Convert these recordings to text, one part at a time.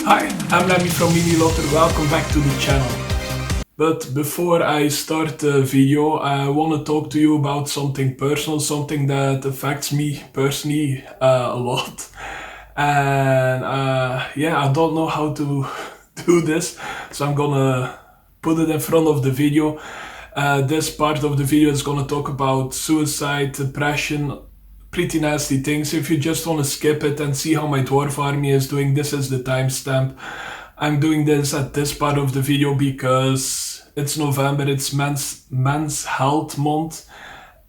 Hi, I'm Lemmy from lotr. Welcome back to the channel. But before I start the video, I want to talk to you about something personal, something that affects me personally a lot. And yeah, I don't know how to do this, so I'm gonna put it in front of the video. This part of the video is gonna talk about suicide, depression, pretty nasty things. If you just want to skip it and see how my dwarf army is doing, this is the timestamp. I'm doing this at this part of the video because it's November, it's men's health month,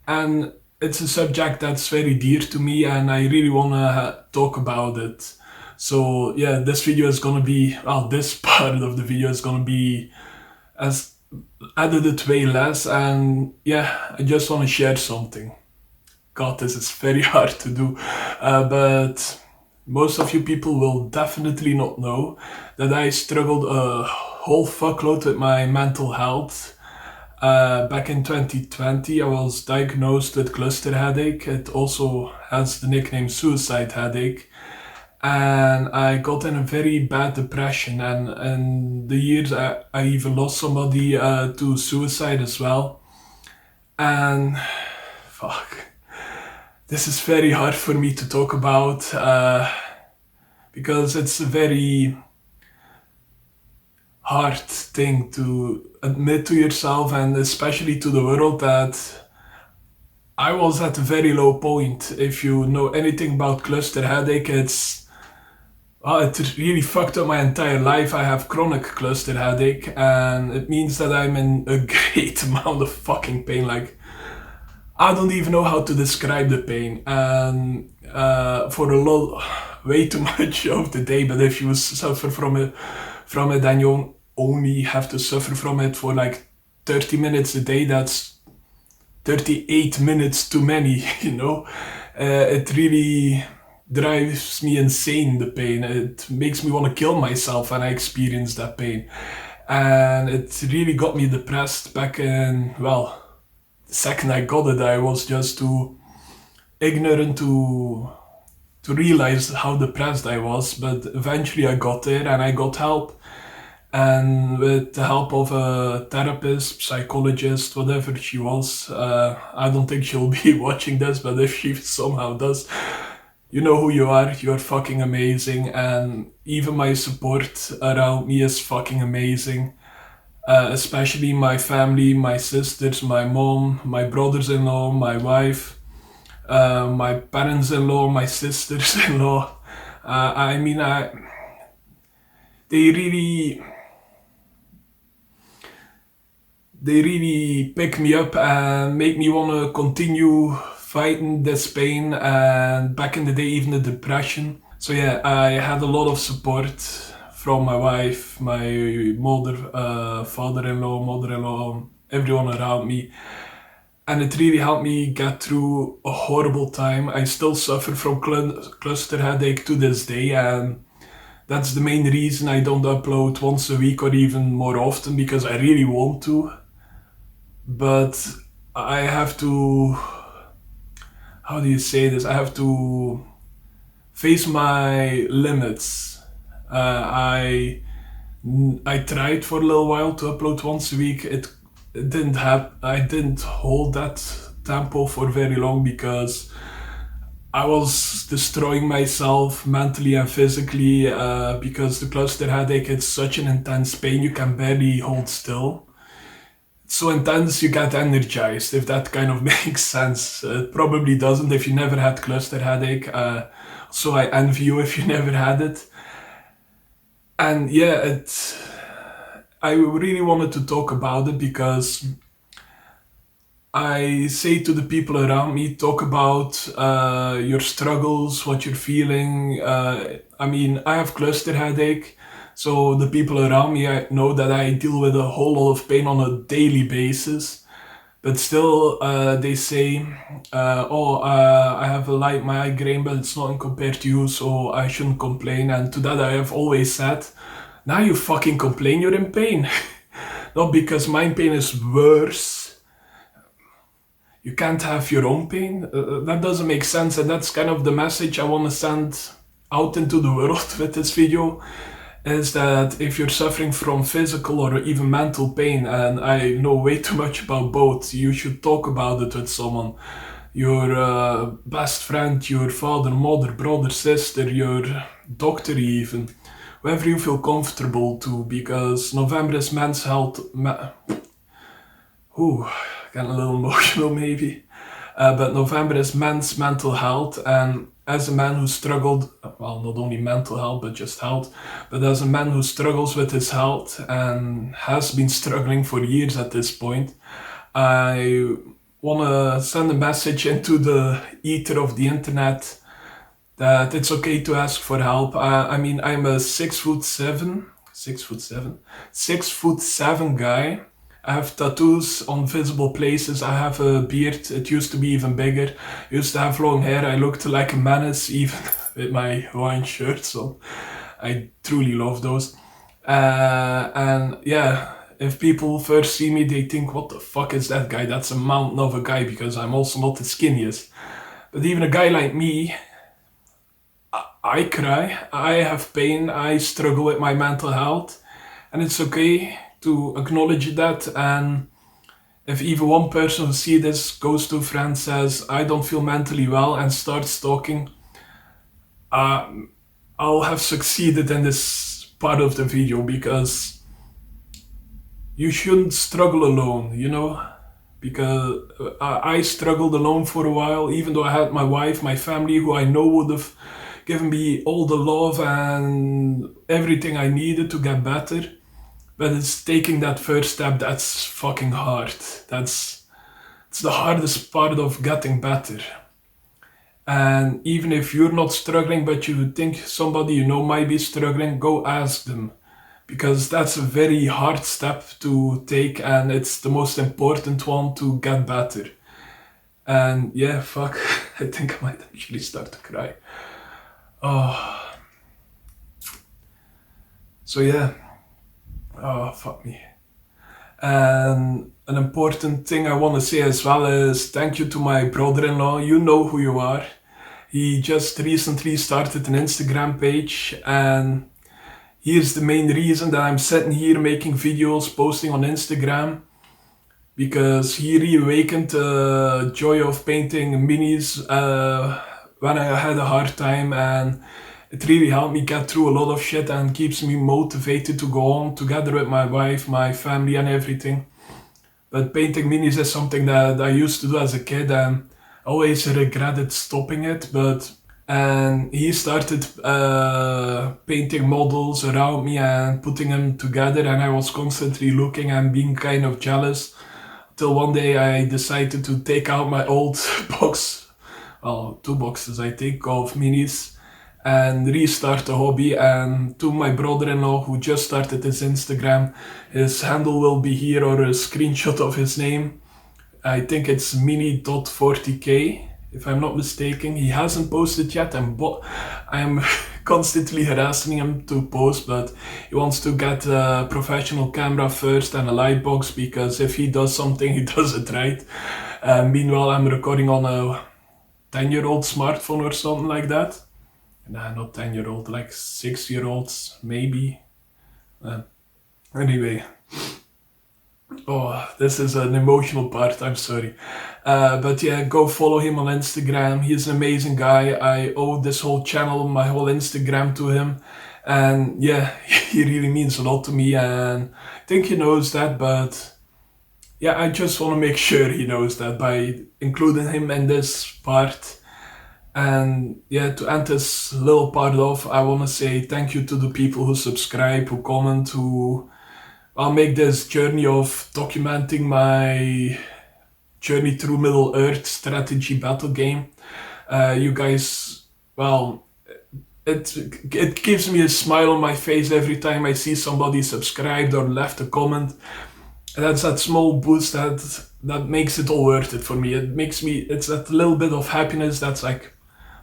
and it's a subject that's very dear to me and I really want to talk about it. So yeah, this video is gonna be, well, this part of the video is gonna be as edited way less, and yeah, I just want to share something. God, this is very hard to do, but most of you people will definitely not know that I struggled a whole fuckload with my mental health. Back in 2020 I was diagnosed with cluster headache. It also has the nickname suicide headache. And I got in a very bad depression, and in the years I even lost somebody to suicide as well. And fuck. This is very hard for me to talk about because it's a very hard thing to admit to yourself and especially to the world that I was at a very low point. If you know anything about cluster headache, it really fucked up my entire life. I have chronic cluster headache and it means that I'm in a great amount of fucking pain. Like, I don't even know how to describe the pain, and for a lot, way too much of the day. But if you suffer from it, then you only have to suffer from it for like 30 minutes a day. That's 38 minutes too many, you know. It really drives me insane, the pain. It makes me want to kill myself when I experience that pain, and it really got me depressed back in, well, the second I got it, I was just too ignorant to realize how depressed I was. But eventually I got there and I got help. And with the help of a therapist, psychologist, whatever she was, I don't think she'll be watching this, but if she somehow does, you know who you are. You're fucking amazing, and even my support around me is fucking amazing. Especially my family, my sisters, my mom, my brothers-in-law, my wife, my parents-in-law, my sisters-in-law. They really pick me up and make me want to continue fighting this pain, and back in the day even the depression. So yeah, I had a lot of support from my wife, my mother, father-in-law, mother-in-law, everyone around me. And it really helped me get through a horrible time. I still suffer from cluster headache to this day, and that's the main reason I don't upload once a week or even more often, because I really want to. But I have to, how do you say this? I have to face my limits. I tried for a little while to upload once a week. It didn't have. I didn't hold that tempo for very long because I was destroying myself mentally and physically. Because the cluster headache, it's such an intense pain, you can barely hold still. It's so intense you get energized, if that kind of makes sense. It probably doesn't if you never had cluster headache. So I envy you if you never had it. And yeah, I really wanted to talk about it because I say to the people around me, talk about your struggles, what you're feeling. I have cluster headache, so the people around me, I know that I deal with a whole lot of pain on a daily basis. But still, they say, I have a light migraine, but it's not compared to you, so I shouldn't complain. And to that I have always said, now you fucking complain, you're in pain. Not because my pain is worse. You can't have your own pain. That doesn't make sense, and that's kind of the message I want to send out into the world with this video. is that if you're suffering from physical or even mental pain, and I know way too much about both, you should talk about it with someone. Your best friend, your father, mother, brother, sister, your doctor even. Whoever you feel comfortable to, because November is men's health... Ooh, getting a little emotional maybe. But November is men's mental health, and as a man who struggled, well, not only mental health, but just health, but as a man who struggles with his health and has been struggling for years at this point, I want to send a message into the ether of the internet that it's okay to ask for help. I mean, I'm a 6'7" guy. I have tattoos on visible places. I have a beard. It used to be even bigger. I used to have long hair. I looked like a menace even with my Hawaiian shirts on. I truly love those. And yeah, if people first see me, they think, what the fuck is that guy? That's a mountain of a guy, because I'm also not the skinniest. But even a guy like me, I cry, I have pain, I struggle with my mental health, and it's okay to acknowledge that. And if even one person who sees this goes to a friend, says, I don't feel mentally well, and starts talking, I'll have succeeded in this part of the video, because you shouldn't struggle alone, you know? Because I struggled alone for a while, even though I had my wife, my family, who I know would have given me all the love and everything I needed to get better. But it's taking that first step that's fucking hard. It's the hardest part of getting better. And even if you're not struggling, but you think somebody you know might be struggling, go ask them. Because that's a very hard step to take, and it's the most important one to get better. And yeah, fuck, I think I might actually start to cry. Oh. So yeah. Oh, fuck me. And an important thing I want to say as well is thank you to my brother-in-law. You know who you are. He just recently started an Instagram page, and he is the main reason that I'm sitting here making videos, posting on Instagram, because he reawakened the joy of painting minis when I had a hard time, and it really helped me get through a lot of shit and keeps me motivated to go on together with my wife, my family and everything. But painting minis is something that I used to do as a kid, and I always regretted stopping it. And he started painting models around me and putting them together, and I was constantly looking and being kind of jealous, till one day I decided to take out my old box, well, 2 boxes I think, of minis, and restart the hobby. And to my brother-in-law who just started his Instagram, his handle will be here, or a screenshot of his name. I think it's mini.40k, if I'm not mistaken. He hasn't posted yet, and I'm constantly harassing him to post, but he wants to get a professional camera first and a light box, because if he does something, he does it right. Meanwhile, I'm recording on a 10-year-old smartphone or something like that. Nah, not 10-year-old, like 6-year-olds, maybe. Anyway. Oh, this is an emotional part, I'm sorry. But yeah, go follow him on Instagram. He's an amazing guy. I owe this whole channel, my whole Instagram to him. And yeah, he really means a lot to me, and I think he knows that, but yeah, I just want to make sure he knows that by including him in this part. And yeah, to end this little part off, I want to say thank you to the people who subscribe, who comment, who... I'll make this journey of documenting my journey through Middle Earth strategy battle game. You guys, well, it gives me a smile on my face every time I see somebody subscribed or left a comment. And that's that small boost that makes it all worth it for me. It's that little bit of happiness that's like,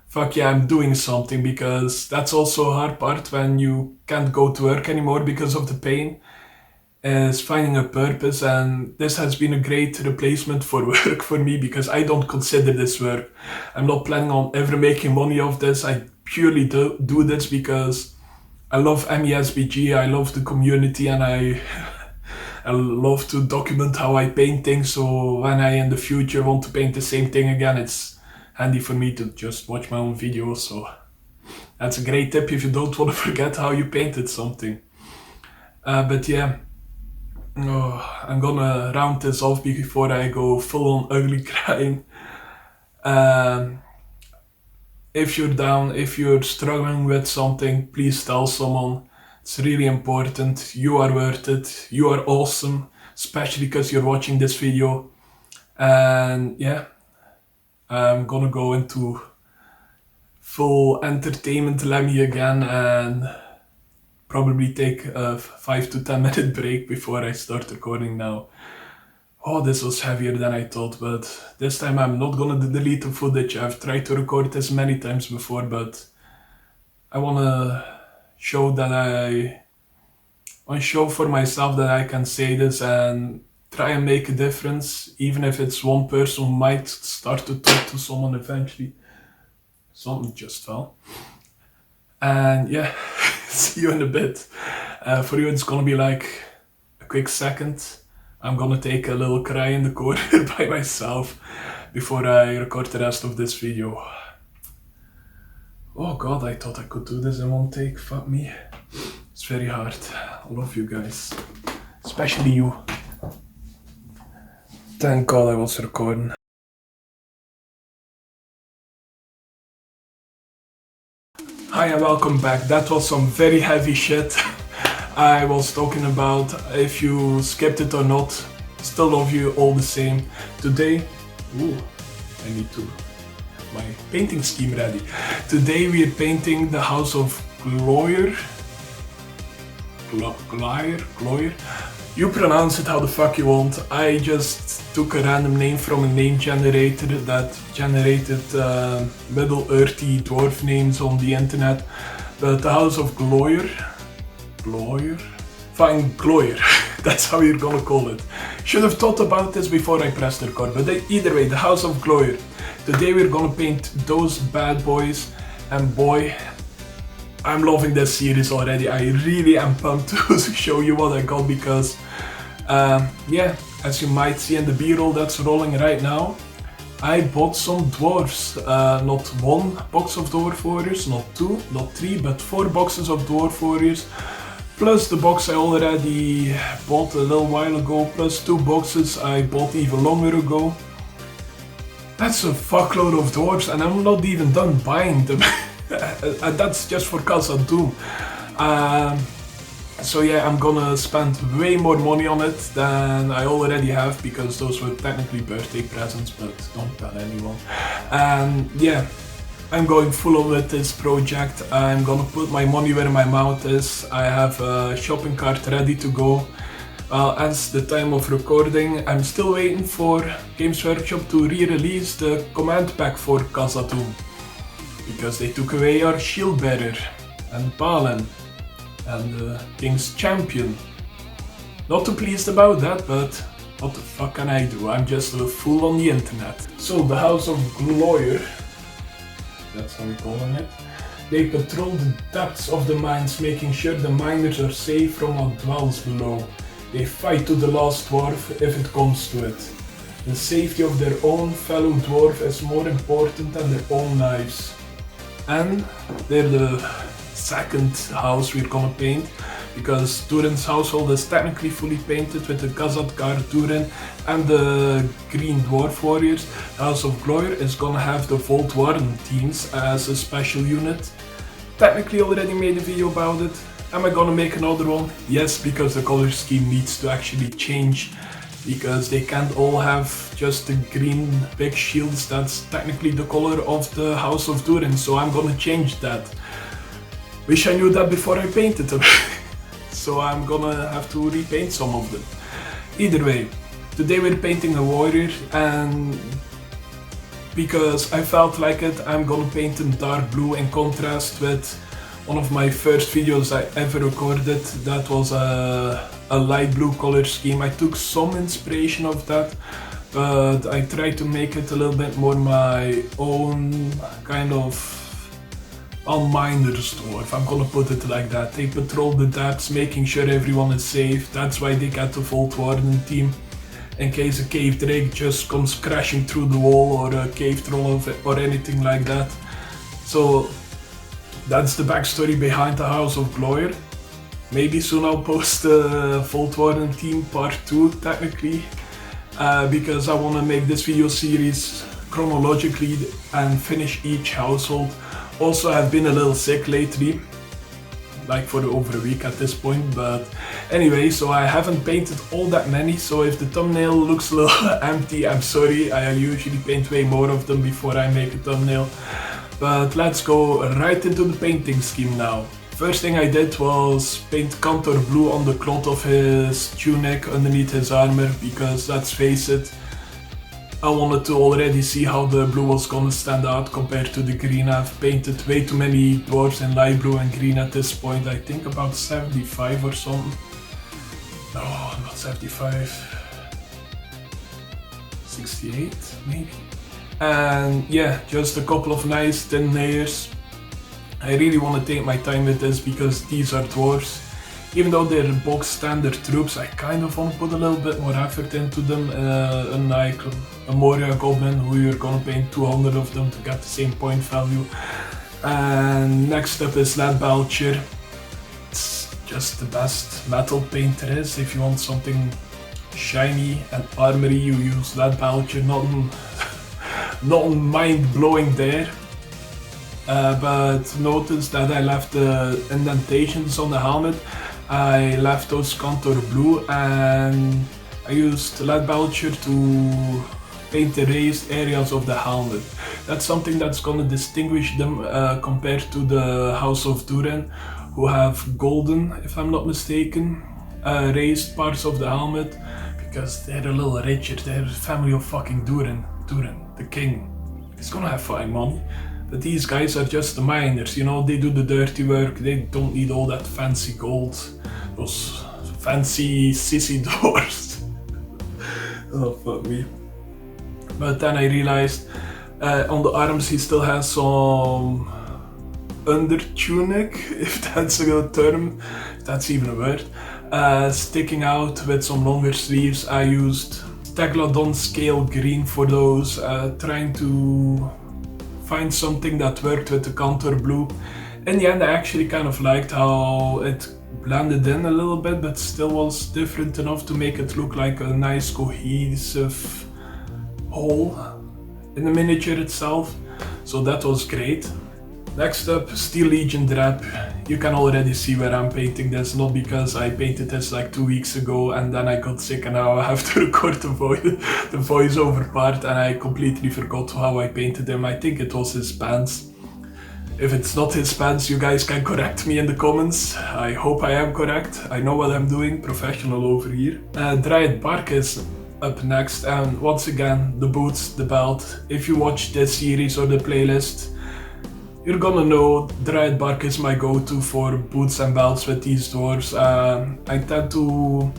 fuck yeah, I'm doing something, because that's also a hard part when you can't go to work anymore because of the pain. Is finding a purpose, and this has been a great replacement for work for me, because I don't consider this work. I'm not planning on ever making money off this. I purely do this because I love MESBG, I love the community, and I love to document how I paint things, so when I in the future want to paint the same thing again, it's handy for me to just watch my own videos, so that's a great tip if you don't want to forget how you painted something. But yeah, I'm gonna round this off before I go full on ugly crying. If you're down, if you're struggling with something, please tell someone. It's really important. You are worth it. You are awesome, especially because you're watching this video. And yeah, I'm gonna go into full entertainment Lemmy again and probably take a 5 to 10 minute break before I start recording now. Oh, this was heavier than I thought, but this time I'm not gonna delete the footage. I've tried to record this many times before, but I wanna show that I want to show for myself that I can say this and try and make a difference, even if it's one person who might start to talk to someone eventually. Something just fell. And yeah, see you in a bit. For you it's gonna be like a quick second. I'm gonna take a little cry in the corner by myself before I record the rest of this video. Oh god, I thought I could do this in one take, fuck me. It's very hard. I love you guys. Especially you. Thank god I was recording. Hi and welcome back. That was some very heavy shit I was talking about. If you skipped it or not, still love you all the same. Today, I need to have my painting scheme ready. Today we are painting the house of Gloir. Gloir? You pronounce it how the fuck you want. I just took a random name from a name generator that generated Middle Earthy dwarf names on the internet. But the house of Gloir? Fine, Gloir. That's how you're gonna call it. Should have thought about this before I pressed record, but either way, the house of Gloir. Today we're gonna paint those bad boys, and boy, I'm loving this series already. I really am pumped to show you what I got because, yeah, as you might see in the b-roll that's rolling right now, I bought some dwarfs. Not one box of dwarf warriors, not two, not three, but 4 boxes of dwarf warriors. Plus the box I already bought a little while ago, plus 2 boxes I bought even longer ago. That's a fuckload of dwarfs and I'm not even done buying them. And that's just for Khazad Doom. So yeah, I'm gonna spend way more money on it than I already have because those were technically birthday presents, but don't tell anyone. And yeah, I'm going full on with this project. I'm gonna put my money where my mouth is. I have a shopping cart ready to go. As the time of recording, I'm still waiting for Games Workshop to re-release the command pack for Khazad Doom. Because they took away our shield bearer, and Balin, and the King's Champion. Not too pleased about that, but what the fuck can I do? I'm just a fool on the internet. So the House of Gloir, that's how we're calling it, they patrol the depths of the mines, making sure the miners are safe from what dwells below. They fight to the last dwarf if it comes to it. The safety of their own fellow dwarf is more important than their own lives. And they're the second house we're gonna paint, because Durin's household is technically fully painted with the Khazad guard Durin and the green dwarf warriors. The House of Gloir is gonna have the Vault Warden teams as a special unit. Technically already made a video about it. Am I gonna make another one? Yes, because the color scheme needs to actually change, because they can't all have just the green big shields. That's technically the color of the House of Durin, so I'm gonna change that. Wish I knew that before I painted them. So I'm gonna have to repaint some of them. Either way, today we're painting a warrior, and because I felt like it, I'm gonna paint them dark blue in contrast with one of my first videos I ever recorded. That was a light blue color scheme. I took some inspiration of that, but I tried to make it a little bit more my own kind of well, miner's dwarf, I'm gonna put it like that. They patrol the depths, making sure everyone is safe. That's why they get the Vault Warden team. In case a cave drake just comes crashing through the wall, or a cave troll or anything like that. So that's the backstory behind the House of Gloir. Maybe soon I'll post the Vault Warden team part 2 technically, because I want to make this video series chronologically and finish each household. Also, I've been a little sick lately, like for over a week at this point, but anyway, so I haven't painted all that many, so if the thumbnail looks a little empty, I'm sorry. I usually paint way more of them before I make a thumbnail. But let's go right into the painting scheme now. First thing I did was paint kantor blue on the cloth of his tunic underneath his armor, because let's face it, I wanted to already see how the blue was gonna stand out compared to the green. I've painted way too many dwarves in light blue and green at this point. I think about 75 or something. No, not 75. 68 maybe. And yeah, just a couple of nice thin layers. I really want to take my time with this because these are dwarves. Even though they're box standard troops, I kind of want to put a little bit more effort into them. Unlike a Moria Goblin, who you're gonna paint 200 of them to get the same point value. And next up is leadbelcher. It's just the best metal paint there is. If you want something shiny and armory, you use leadbelcher. Not mind-blowing there. But notice that I left the indentations on the helmet. I left those kantor blue, and I used leadbelcher to paint the raised areas of the helmet. That's something that's gonna distinguish them compared to the House of Duran, who have golden, if I'm not mistaken, raised parts of the helmet, because they're a little richer. They're the family of fucking Duran, the king. He's gonna have fine money. But these guys are just the miners, you know, they do the dirty work, they don't need all that fancy gold. Those fancy sissy dwarves. Oh, fuck me. But then I realized on the arms he still has some under tunic, if that's a good term, if that's even a word, sticking out with some longer sleeves. I used stegadon scale green for those, trying to find something that worked with the kantor blue. In the end, I actually kind of liked how it blended in a little bit, but still was different enough to make it look like a nice cohesive whole in the miniature itself. So that was great. Next up, Steel Legion drab. You can already see where I'm painting this, not because I painted this like 2 weeks ago and then I got sick and now I have to record the voiceover part, and I completely forgot how I painted him. I think it was his pants. If it's not his pants, you guys can correct me in the comments. I hope I am correct. I know what I'm doing, professional over here. Dryad bark is up next, and once again, the boots, the belt. If you watch this series or the playlist, you're gonna know Dryad bark is my go-to for boots and belts with these dwarves. I tend to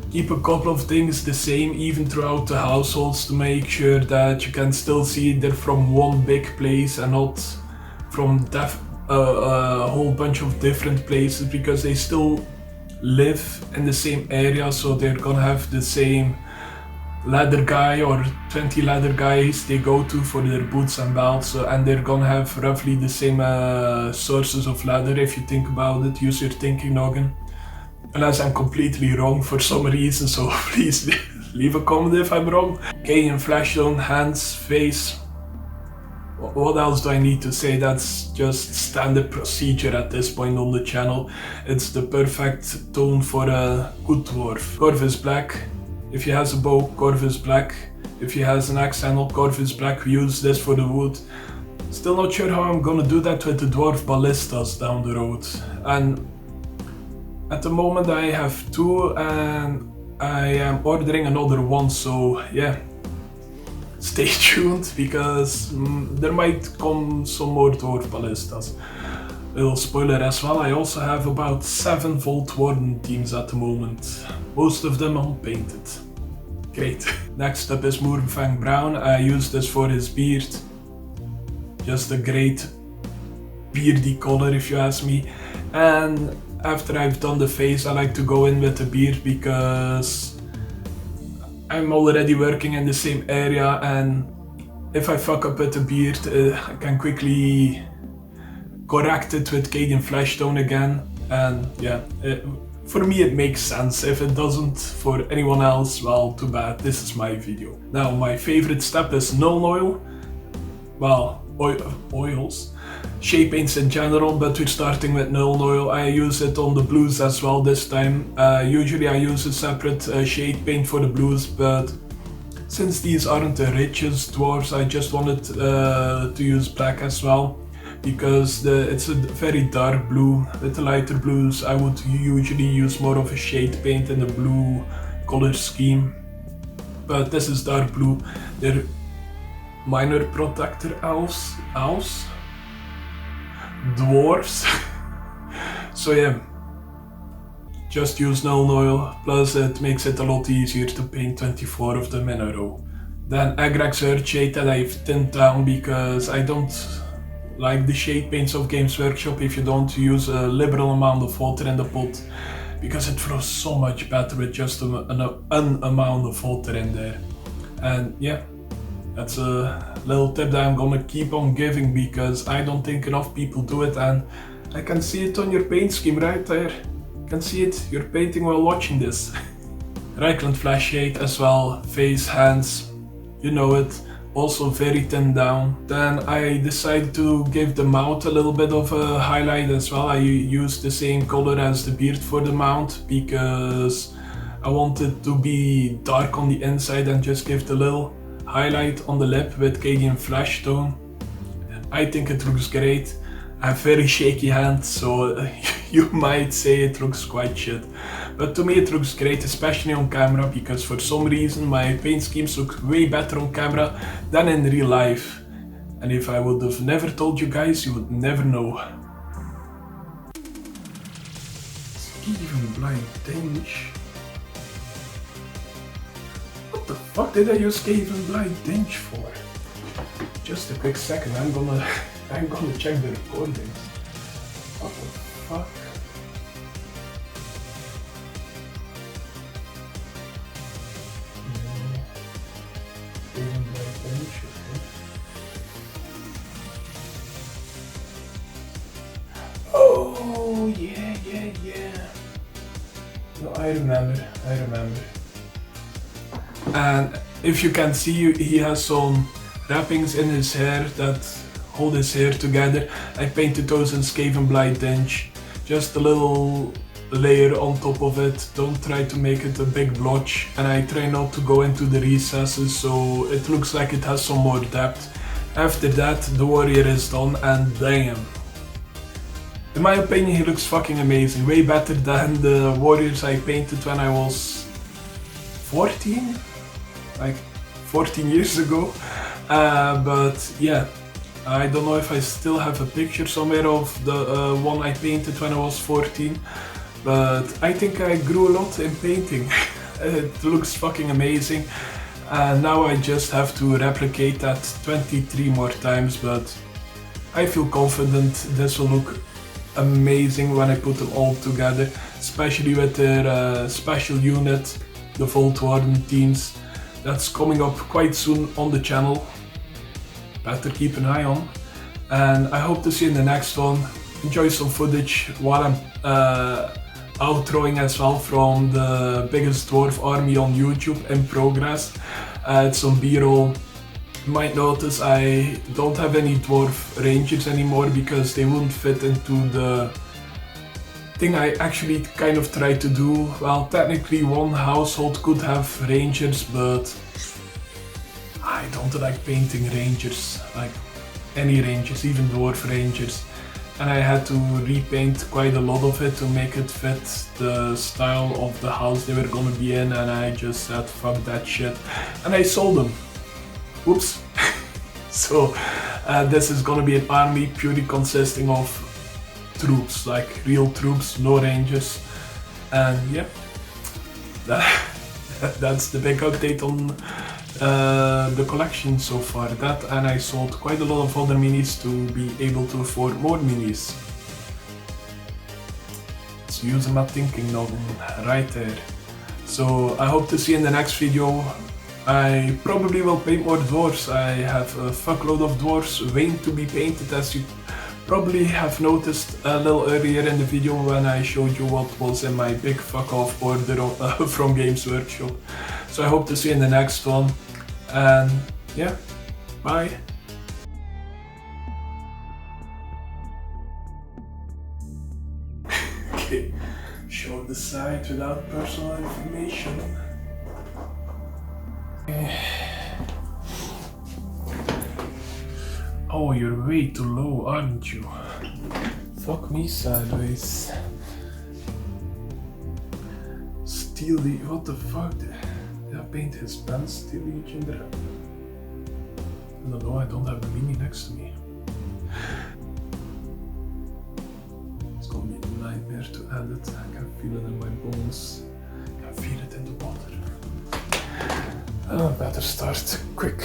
keep a couple of things the same even throughout the households to make sure that you can still see they're from one big place and not from a whole bunch of different places, because they still live in the same area, so they're gonna have the same leather guy or 20 leather guys they go to for their boots and belts, and they're gonna have roughly the same sources of leather. If you think about it, use your thinking noggin. Unless I'm completely wrong for some reason, so please leave a comment if I'm wrong. Cadian fleshtone, hands, face. What else do I need to say? That's just standard procedure at this point on the channel. It's the perfect tone for a good dwarf. Corvus black. If he has a bow, corvus black. If he has an axe handle, corvus black. We use this for the wood. Still not sure how I'm gonna do that with the dwarf ballistas down the road. And at the moment I have 2 and I am ordering another 1, so yeah. Stay tuned, because there might come some more dwarf ballistas. Little spoiler as well, I also have about 7 Vault Warden teams at the moment. Most of them unpainted. Great. Next up is mournfang brown. I use this for his beard. Just a great beardy color if you ask me. And after I've done the face, I like to go in with the beard because I'm already working in the same area, and if I fuck up with the beard, I can quickly correct it with cadian fleshtone again. And yeah, for me it makes sense. If it doesn't for anyone else, well, too bad, this is my video. Now my favorite step is nuln oil. Well, oils. Shade paints in general, but we're starting with nuln oil. I use it on the blues as well this time. Usually I use a separate shade paint for the blues, but since these aren't the richest dwarfs, I just wanted to use black as well, because it's a very dark blue. With the lighter blues I would usually use more of a shade paint in the blue color scheme, but this is dark blue. They're minor protector elves? Dwarfs. So yeah, just use nuln oil, plus it makes it a lot easier to paint 24 of them in a row. Then agrax earthshade that I've thinned down because I don't like the shade paints of Games Workshop if you don't use a liberal amount of water in the pot, because it flows so much better with just an amount of water in there. And yeah, that's a little tip that I'm gonna keep on giving because I don't think enough people do it, and I can see it on your paint scheme right there. You can see it, you're painting while watching this. Reikland fleshshade as well, face, hands, you know it, also very thinned down. Then I decided to give the mouth a little bit of a highlight as well. I used the same color as the beard for the mouth because I wanted to be dark on the inside and just give the little highlight on the lip with cadian fleshtone. I think it looks great. I have very shaky hands, so you might say it looks quite shit. But to me it looks great, especially on camera, because for some reason my paint schemes look way better on camera than in real life. And if I would have never told you guys, you would never know. Skavenblight dinge. What the fuck did I use Skavenblight dinge for? Just a quick second, I'm gonna check the recordings. What the fuck? Skavenblight dinge, okay. Oh yeah. No, I remember. And if you can see, he has some wrappings in his hair that hold his hair together. I painted those in Skavenblight dinge. Just a little layer on top of it. Don't try to make it a big blotch. And I try not to go into the recesses, so it looks like it has some more depth. After that, the warrior is done, and damn. In my opinion, he looks fucking amazing. Way better than the warriors I painted when I was 14? Like 14 years ago. But yeah, I don't know if I still have a picture somewhere of the one I painted when I was 14, but I think I grew a lot in painting. It looks fucking amazing, and now I just have to replicate that 23 more times, but I feel confident this will look amazing when I put them all together, especially with their special unit, the Vault Warden teams. That's coming up quite soon on the channel. Better keep an eye on. And I hope to see you in the next one. Enjoy some footage while I'm outroing as well from the biggest dwarf army on YouTube in progress. It's some b-roll. You might notice I don't have any dwarf rangers anymore because they wouldn't fit into the thing I actually kind of tried to do. Well, technically one household could have rangers, but I don't like painting rangers, like any rangers, even dwarf rangers. And I had to repaint quite a lot of it to make it fit the style of the house they were gonna be in, and I just said fuck that shit and I sold them. Whoops. So this is gonna be an army purely consisting of troops, like real troops, no rangers. And yeah, that's the big update on the collection so far. That, and I sold quite a lot of other minis to be able to afford more minis. So using my thinking nuln right there. So I hope to see you in the next video. I probably will paint more dwarfs. I have a fuckload of dwarfs waiting to be painted, as you probably have noticed a little earlier in the video when I showed you what was in my big fuck off order from Games Workshop. So I hope to see you in the next one, and yeah, bye. Okay, show the site without personal information. Oh, you're way too low, aren't you? Fuck me sideways. Steely, what the fuck? Did I paint his pants Steely in drab? I don't know, I don't have the mini next to me. It's gonna be a nightmare to edit. I can feel it in my bones. I can feel it in the water. I better start quick.